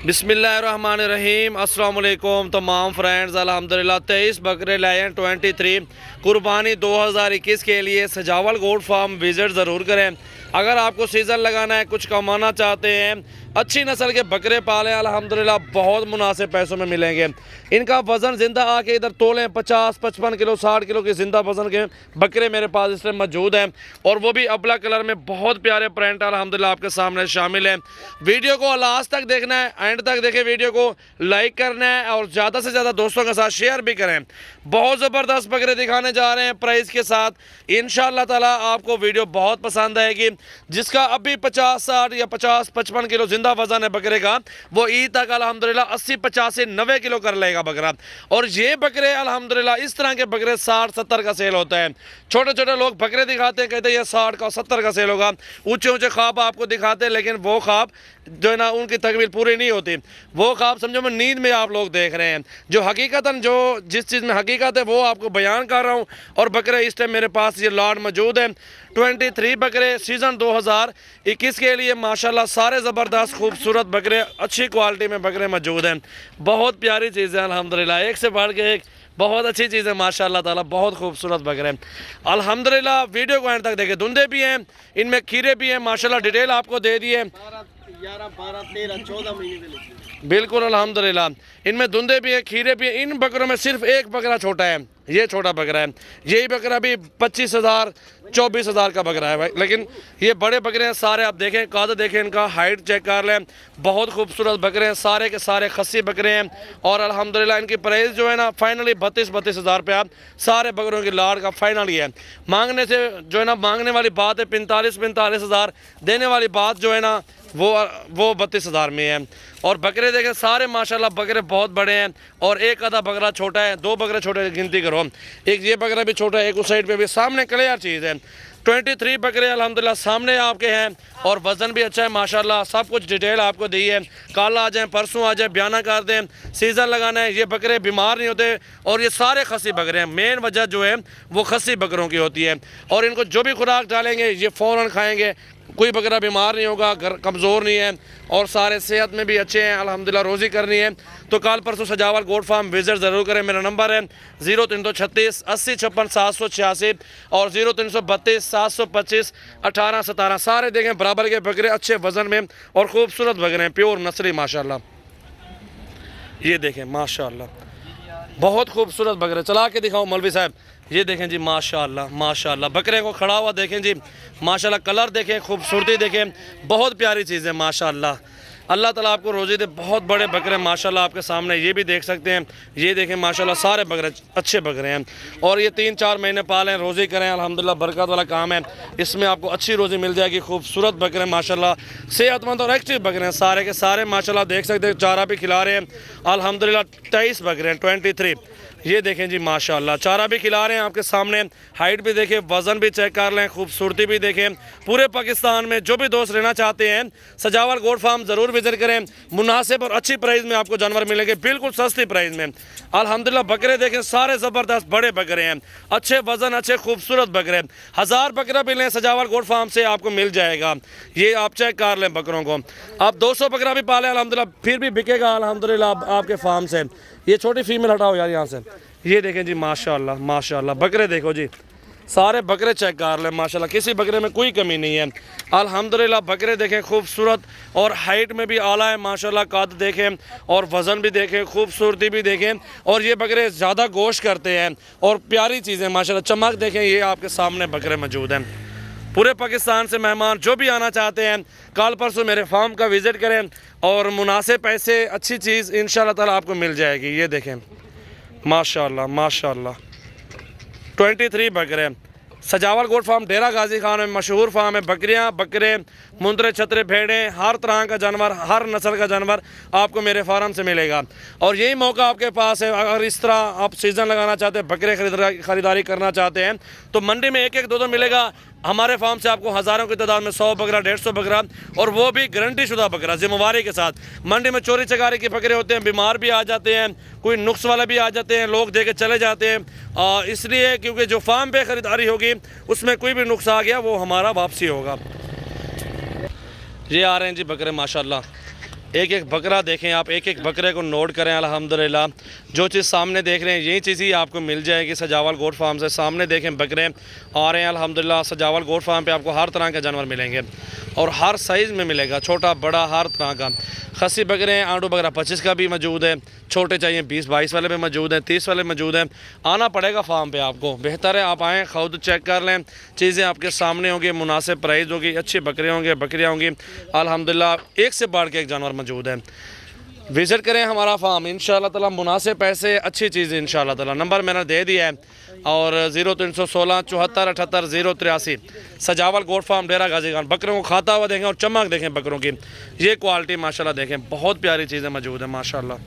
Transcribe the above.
बिस्मिल्लाहिर्रहमानिर्रहीम। अस्सलाम वालेकुम तमाम फ्रेंड्स। अल्हम्दुलिल्लाह 23 बकरे लाए हैं 23 कुर्बानी 2021 के लिए सजावल गोट फार्म विज़िट ज़रूर करें। अगर आपको सीज़न लगाना है, कुछ कमाना चाहते हैं, अच्छी नस्ल के बकरे पालें, अल्हम्दुलिल्लाह बहुत मुनासिब पैसों में मिलेंगे। इनका वज़न ज़िंदा आके इधर तोलें 50-55 किलो 60 किलो के ज़िंदा वज़न के बकरे मेरे पास इस टाइम मौजूद हैं, और वो भी अबला कलर में बहुत प्यारे प्रिंट अल्हम्दुलिल्लाह आपके सामने शामिल हैं। वीडियो को लास्ट तक देखना है, एंड तक देखें, वीडियो को लाइक करना है और ज़्यादा से ज़्यादा दोस्तों के साथ शेयर भी करें। बहुत ज़बरदस्त बकरे दिखाने जा रहे हैं प्राइस के साथ, इंशाअल्लाह ताला आपको वीडियो बहुत पसंद आएगी। जिसका अभी 50-60 या 50-55 किलो जिंदा वजन है बकरे का, वो ईद तक अल्हम्दुलिल्लाह 80-85-90 किलो कर लेगा बकरा। और ये बकरे अल्हम्दुलिल्लाह इस तरह के बकरे 60-70 का सेल होता है। छोटे छोटे लोग बकरे दिखाते हैं, कहते हैं ये 60 का 70 का सेल होगा, ऊंचे ऊंचे ख्वाब आपको दिखाते हैं, लेकिन वो ख्वाब जो है ना उनकी तकमील पूरी नहीं होती। वो ख्वाब समझो मैं नींद में आप लोग देख रहे हैं, जो हकीकतन जो जिस चीज़ में हकीकत है वो आपको बयान कर रहा हूँ। और बकरे इस टाइम मेरे पास ये लॉट मौजूद है 23 बकरे सीज़न 2021 के लिए माशाल्लाह सारे ज़बरदस्त खूबसूरत बकरे, अच्छी क्वालिटी में बकरे मौजूद हैं। बहुत प्यारी चीज़ है अल्हम्दुलिल्लाह, एक से बढ़ के एक बहुत अच्छी चीज़ है माशाल्लाह ताला, बहुत खूबसूरत बकरे अल्हम्दुलिल्लाह। वीडियो को एंड तक देखें, धुंधे भी हैं, इनमें खीरे भी हैं माशाल्लाह, डिटेल आपको दे दिए 11-12-13-14 महीने बिल्कुल अल्हम्दुलिल्लाह। इनमें धुंधे भी हैं, खीरे भी हैं। इन बकरों में सिर्फ एक बकरा छोटा है, ये छोटा बकरा है। यही बकरा भी 25,000-24,000 का बकरा है भाई, लेकिन ये बड़े बकरे हैं सारे। आप देखें, काद देखें, इनका हाइट चेक कर लें, बहुत खूबसूरत बकरे हैं, सारे के सारे खस्सी बकरे हैं। और अल्हम्दुलिल्लाह इनकी प्राइस जो है ना फाइनली 32-32,000 रुपया सारे बकरों की लाड़ का फाइनल ही है। मांगने से जो है ना, मांगने वाली बात है 45-45,000, देने वाली बात जो है ना वो 32,000 में है। और बकरे देखें सारे माशाल्लाह बकरे बहुत बड़े हैं, और एक आधा बकरा छोटा है, 2 बकरे छोटे गिनती करो, एक ये बकरा भी छोटा है, एक उस साइड पे भी। सामने क्लियर चीज़ है, 23 बकरे अल्हम्दुलिल्लाह सामने आपके हैं, और वज़न भी अच्छा है माशाल्लाह। सब कुछ डिटेल आपको दी है, कल आ जाएँ परसों आ जाए, बयाना कर दें, सीज़न लगाना है। ये बकरे बीमार नहीं होते, और ये सारे खस्सी बकरे हैं। मेन वजह जो है वो खस्सी बकरों की होती है, और इनको जो भी खुराक डालेंगे ये फ़ौरन खाएँगे, कोई बकरा बीमार नहीं होगा, कमज़ोर नहीं है, और सारे सेहत में भी अच्छे हैं अल्हम्दुलिल्लाह। रोज़ी करनी है तो कल परसों सजावल गोट फार्म विज़िट ज़रूर करें। मेरा नंबर है 0336 80 56 786 और 0332 725 1817। सारे देखें बराबर के बकरे, अच्छे वज़न में और ख़ूबसूरत बकरे हैं, प्योर नस्ली माशाल्लाह। ये देखें माशाल्लाह बहुत खूबसूरत बकरे, चला के दिखाओ मौलवी साहब। ये देखें जी माशाल्लाह माशाल्लाह, बकरे को खड़ा हुआ देखें जी माशाल्लाह, कलर देखें, खूबसूरती देखें, बहुत प्यारी चीज़ है माशाल्लाह। अल्लाह ताला आपको रोज़ी दे। बहुत बड़े बकरे माशाल्लाह आपके सामने, ये भी देख सकते हैं। ये देखें माशाल्लाह सारे बकरे अच्छे बकरे हैं, और ये 3-4 महीने पालें, रोज़ी करें, अल्हम्दुलिल्लाह बरकत वाला काम है। इसमें आपको अच्छी रोज़ी मिल जाएगी। खूबसूरत बकरे माशाल्लाह, सेहतमंद और एक्टिव बकरे हैं सारे के सारे माशाल्लाह। देख सकते हैं चारा भी खिला रहे हैं अल्हम्दुलिल्लाह। 23 बकरे हैं 23। ये देखें जी माशाल्लाह, चारा भी खिला रहे हैं आपके सामने। हाइट भी देखें, वज़न भी चेक कर लें, खूबसूरती भी देखें। पूरे पाकिस्तान में जो भी दोस्त लेना चाहते हैं सजावल गोट फार्म ज़रूर विज़िट करें। मुनासिब और अच्छी प्राइस में आपको जानवर मिलेंगे, बिल्कुल सस्ती प्राइस में अल्हम्दुलिल्लाह। बकरे देखें सारे ज़बरदस्त बड़े बकरे हैं, अच्छे वज़न, अच्छे खूबसूरत बकरे। 1000 बकरा भी लें सजावल गोट फार्म से आपको मिल जाएगा। ये आप चेक कर लें बकरों को। आप 200 बकरा भी पालें अल्हम्दुलिल्लाह, फिर भी बिकेगा अल्हम्दुलिल्लाह आपके फार्म से। ये छोटी फीमेल हटाओ यार यहाँ से। ये देखें जी माशाल्लाह माशाल्लाह, बकरे देखो जी, सारे बकरे चेक कर लें माशाल्लाह, किसी बकरे में कोई कमी नहीं है अल्हम्दुलिल्लाह। बकरे देखें खूबसूरत, और हाइट में भी आला है माशाल्लाह, कद देखें और वज़न भी देखें, खूबसूरती भी देखें। और ये बकरे ज़्यादा गोश्त करते हैं, और प्यारी चीज़ें माशाल्लाह, चमक देखें। ये आपके सामने बकरे मौजूद हैं। पूरे पाकिस्तान से मेहमान जो भी आना चाहते हैं कल परसों मेरे फार्म का विज़िट करें, और मुनासिब पैसे अच्छी चीज़ इंशाअल्लाह ताला आपको मिल जाएगी। ये देखें माशाल्लाह माशाल्लाह 23 बकरे। सजावल गोट फार्म डेरा गाजी खान में मशहूर फार्म है। बकरियां, बकरे, मुंदरे, छतरे, भेड़ें, हर तरह का जानवर, हर नस्ल का जानवर आपको मेरे फार्म से मिलेगा। और यही मौका आपके पास है, अगर इस तरह आप सीज़न लगाना चाहते हैं, बकरे ख़रीदारी करना चाहते हैं, तो मंडी में 1-1 2-2 मिलेगा। हमारे फार्म से आपको हज़ारों की तादाद में 100 बकरा, 150 बकरा, और वो भी गारंटी शुदा बकरा, जिम्मेवारी के साथ। मंडी में चोरी चकारी के बकरे होते हैं, बीमार भी आ जाते हैं, कोई नुक्स वाला भी आ जाते हैं, लोग दे के चले जाते हैं। इसलिए क्योंकि जो फार्म पे ख़रीदारी होगी उसमें कोई भी नुक्स आ गया वो हमारा वापसी होगा। ये आ रहे हैं जी बकरे माशाल्लाह, एक एक बकरा देखें आप, एक एक बकरे को नोट करें। अल्हम्दुलिल्लाह जो चीज़ सामने देख रहे हैं यही चीज़ ही आपको मिल जाएगी सजावल गोट फार्म से। सामने देखें बकरे आ रहे हैं अल्हम्दुलिल्लाह। सजावल गोट फार्म पे आपको हर तरह के जानवर मिलेंगे और हर साइज़ में मिलेगा, छोटा बड़ा हर तरह का। खस्सी बकरे हैं, आंडू बकरा 25 का भी मौजूद है, छोटे चाहिए 20-22 वाले भी मौजूद हैं, 30 वाले मौजूद हैं। आना पड़ेगा फार्म पे आपको, बेहतर है आप आएँ, खुद चेक कर लें, चीज़ें आपके सामने होंगी, मुनासिब प्राइस होगी, अच्छे बकरे होंगे, बकरियाँ होंगी। अल्हम्दुलिल्लाह एक से बढ़ के एक जानवर मौजूद है। विज़िट करें हमारा फार्म, इंशाअल्लाह ताला मुनासिब पैसे अच्छी चीज़ इंशाअल्लाह ताला। नंबर मैंने दे दिया है और 0316 74 78 083। सजावल गोट फार्म डेरा गाजी खान। बकरों को खाता हुआ देखें और चमक देखें बकरों की, ये क्वालिटी माशाल्लाह देखें, बहुत प्यारी चीज़ें मौजूद है माशाल्लाह।